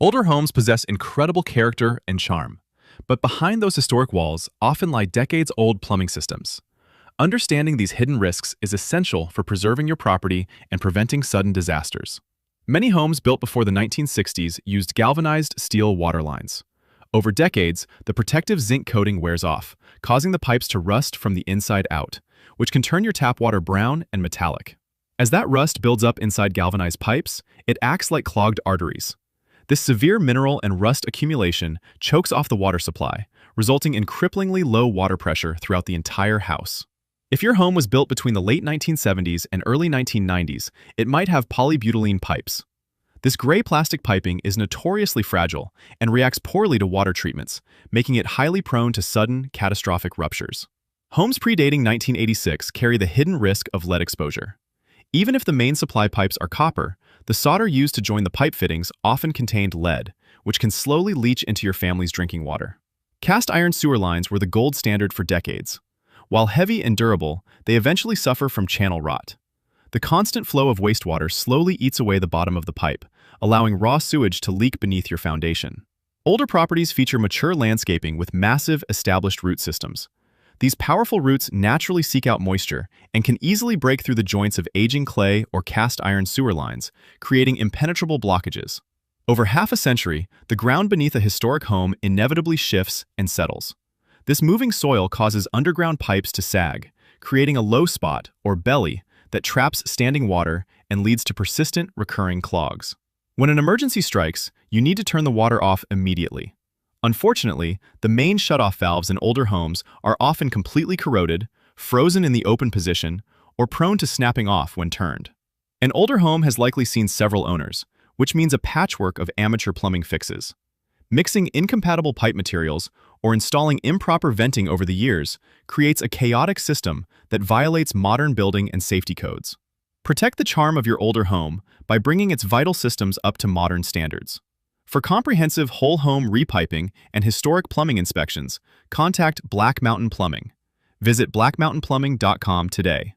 Older homes possess incredible character and charm, but behind those historic walls often lie decades-old plumbing systems. Understanding these hidden risks is essential for preserving your property and preventing sudden disasters. Many homes built before the 1960s used galvanized steel water lines. Over decades, the protective zinc coating wears off, causing the pipes to rust from the inside out, which can turn your tap water brown and metallic. As that rust builds up inside galvanized pipes, it acts like clogged arteries. This severe mineral and rust accumulation chokes off the water supply, resulting in cripplingly low water pressure throughout the entire house. If your home was built between the late 1970s and early 1990s, it might have polybutylene pipes. This gray plastic piping is notoriously fragile and reacts poorly to water treatments, making it highly prone to sudden, catastrophic ruptures. Homes predating 1986 carry the hidden risk of lead exposure. Even if the main supply pipes are copper, the solder used to join the pipe fittings often contained lead, which can slowly leach into your family's drinking water. Cast iron sewer lines were the gold standard for decades. While heavy and durable, they eventually suffer from channel rot. The constant flow of wastewater slowly eats away the bottom of the pipe, allowing raw sewage to leak beneath your foundation. Older properties feature mature landscaping with massive, established root systems. These powerful roots naturally seek out moisture and can easily break through the joints of aging clay or cast iron sewer lines, creating impenetrable blockages. Over half a century, the ground beneath a historic home inevitably shifts and settles. This moving soil causes underground pipes to sag, creating a low spot, or belly, that traps standing water and leads to persistent, recurring clogs. When an emergency strikes, you need to turn the water off immediately. Unfortunately, the main shutoff valves in older homes are often completely corroded, frozen in the open position, or prone to snapping off when turned. An older home has likely seen several owners, which means a patchwork of amateur plumbing fixes. Mixing incompatible pipe materials or installing improper venting over the years creates a chaotic system that violates modern building and safety codes. Protect the charm of your older home by bringing its vital systems up to modern standards. For comprehensive whole-home repiping and historic plumbing inspections, contact Black Mountain Plumbing. Visit blackmountainplumbing.com today.